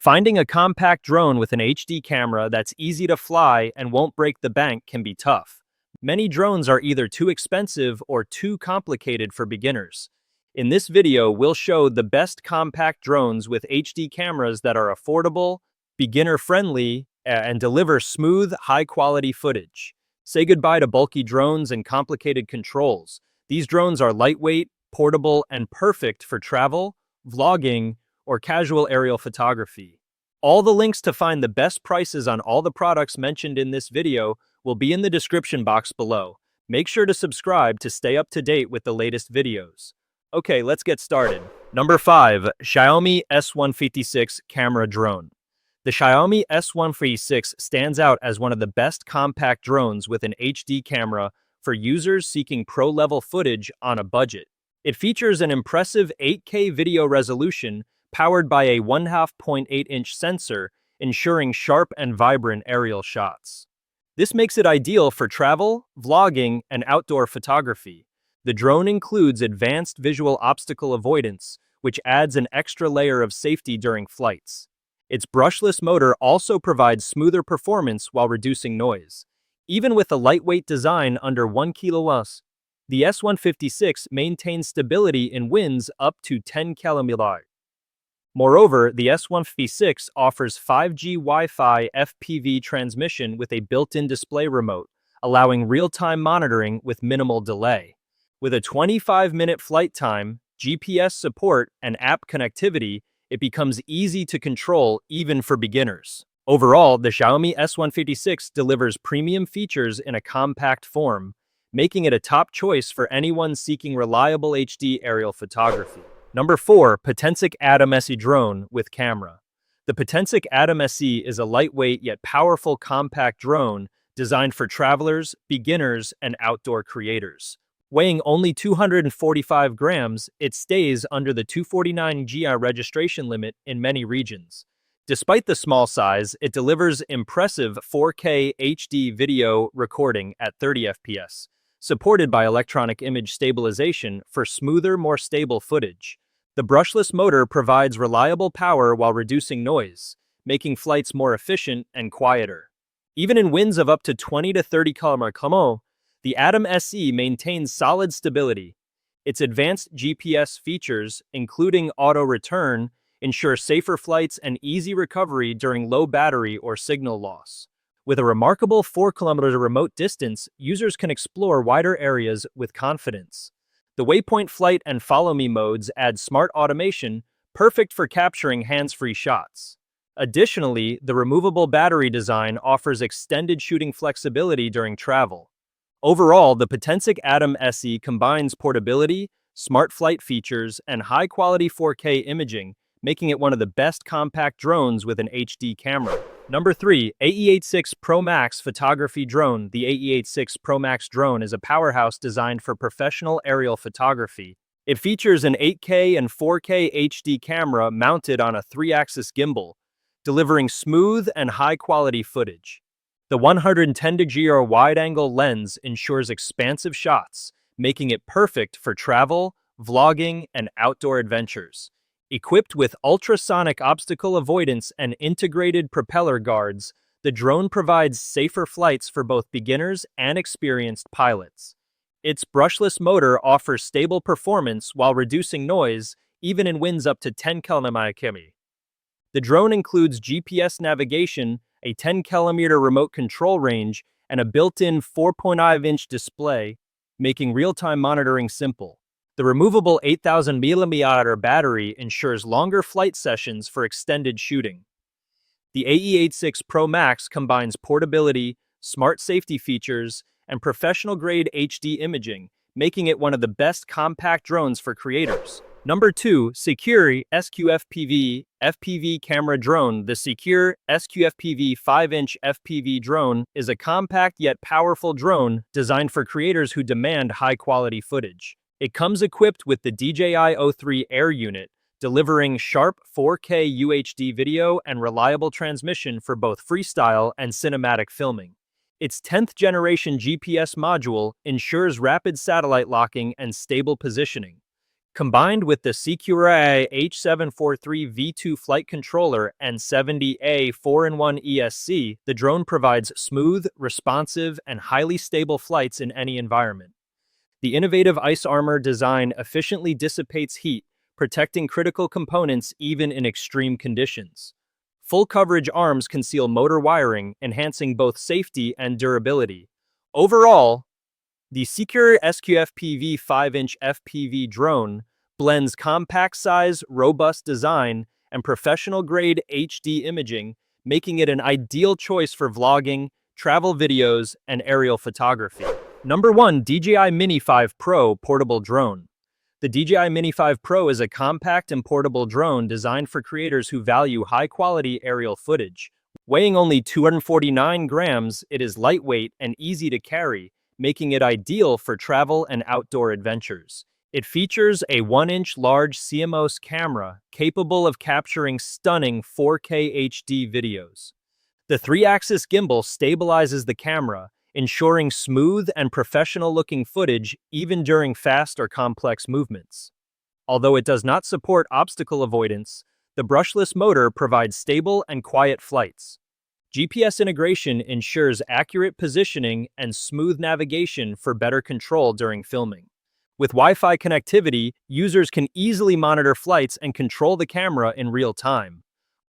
Finding a compact drone with an HD camera that's easy to fly and won't break the bank can be tough. Many drones are either too expensive or too complicated for beginners. In this video, we'll show the best compact drones with HD cameras that are affordable, beginner-friendly, and deliver smooth, high-quality footage. Say goodbye to bulky drones and complicated controls. These drones are lightweight, portable, and perfect for travel, vlogging, or casual aerial photography. All the links to find the best prices on all the products mentioned in this video will be in the description box below. Make sure to subscribe to stay up to date with the latest videos. Okay, let's get started. Number 5. Xiaomi S156 Camera Drone. The Xiaomi S156 stands out as one of the best compact drones with an HD camera for users seeking pro-level footage on a budget. It features an impressive 8K video resolution powered by a 1/2.8-inch sensor, ensuring sharp and vibrant aerial shots. This makes it ideal for travel, vlogging, and outdoor photography. The drone includes advanced visual obstacle avoidance, which adds an extra layer of safety during flights. Its brushless motor also provides smoother performance while reducing noise. Even with a lightweight design under 1 kW, the S156 maintains stability in winds up to 10 km. Moreover, the S156 offers 5G Wi-Fi FPV transmission with a built-in display remote, allowing real-time monitoring with minimal delay. With a 25-minute flight time, GPS support, and app connectivity, it becomes easy to control even for beginners. Overall, the Xiaomi S156 delivers premium features in a compact form, making it a top choice for anyone seeking reliable HD aerial photography. Number 4. Potensic Atom SE Drone with Camera. The Potensic Atom SE is a lightweight yet powerful compact drone designed for travelers, beginners, and outdoor creators. Weighing only 245 grams, it stays under the 249 GI registration limit in many regions. Despite the small size, it delivers impressive 4K HD video recording at 30 FPS, supported by electronic image stabilization for smoother, more stable footage. The brushless motor provides reliable power while reducing noise, making flights more efficient and quieter. Even in winds of up to 20 to 30 km/h, the Atom SE maintains solid stability. Its advanced GPS features, including auto return, ensure safer flights and easy recovery during low battery or signal loss. With a remarkable 4 km remote distance, users can explore wider areas with confidence. The Waypoint Flight and Follow Me modes add smart automation, perfect for capturing hands-free shots. Additionally, the removable battery design offers extended shooting flexibility during travel. Overall, the Potensic Atom SE combines portability, smart flight features, and high-quality 4K imaging, making it one of the best compact drones with an HD camera. Number 3. AE86 Pro Max Photography Drone. The AE86 Pro Max drone is a powerhouse designed for professional aerial photography. It features an 8K and 4K HD camera mounted on a 3-axis gimbal, delivering smooth and high-quality footage. The 110-degree wide-angle lens ensures expansive shots, making it perfect for travel, vlogging, and outdoor adventures. Equipped with ultrasonic obstacle avoidance and integrated propeller guards, the drone provides safer flights for both beginners and experienced pilots. Its brushless motor offers stable performance while reducing noise, even in winds up to 10 km/h. The drone includes GPS navigation, a 10-km remote control range, and a built-in 4.5-inch display, making real-time monitoring simple. The removable 8,000 mAh battery ensures longer flight sessions for extended shooting. The AE86 Pro Max combines portability, smart safety features, and professional-grade HD imaging, making it one of the best compact drones for creators. Number 2. SEQURE SQFPV FPV Camera Drone. The SEQURE SQFPV 5-inch FPV drone is a compact yet powerful drone designed for creators who demand high-quality footage. It comes equipped with the DJI-03 Air unit, delivering sharp 4K UHD video and reliable transmission for both freestyle and cinematic filming. Its 10th generation GPS module ensures rapid satellite locking and stable positioning. Combined with the SEQURE H743 V2 flight controller and 70A 4-in-1 ESC, the drone provides smooth, responsive, and highly stable flights in any environment. The innovative ice armor design efficiently dissipates heat, protecting critical components even in extreme conditions. Full coverage arms conceal motor wiring, enhancing both safety and durability. Overall, the SEQURE SQFPV 5-inch FPV drone blends compact size, robust design, and professional-grade HD imaging, making it an ideal choice for vlogging, travel videos, and aerial photography. Number 1. DJI Mini 5 Pro Portable Drone. The DJI Mini 5 Pro is a compact and portable drone designed for creators who value high-quality aerial footage. Weighing only 249 grams, it is lightweight and easy to carry, making it ideal for travel and outdoor adventures. It features a 1-inch large CMOS camera capable of capturing stunning 4K HD videos. The 3-axis gimbal stabilizes the camera, ensuring smooth and professional-looking footage even during fast or complex movements. Although it does not support obstacle avoidance, the brushless motor provides stable and quiet flights. GPS integration ensures accurate positioning and smooth navigation for better control during filming. With Wi-Fi connectivity, users can easily monitor flights and control the camera in real time.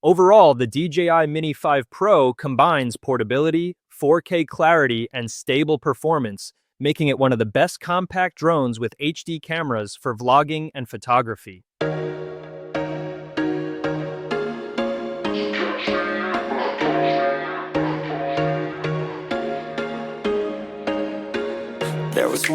Overall, the DJI Mini 5 Pro combines portability, 4K clarity, and stable performance, making it one of the best compact drones with HD cameras for vlogging and photography.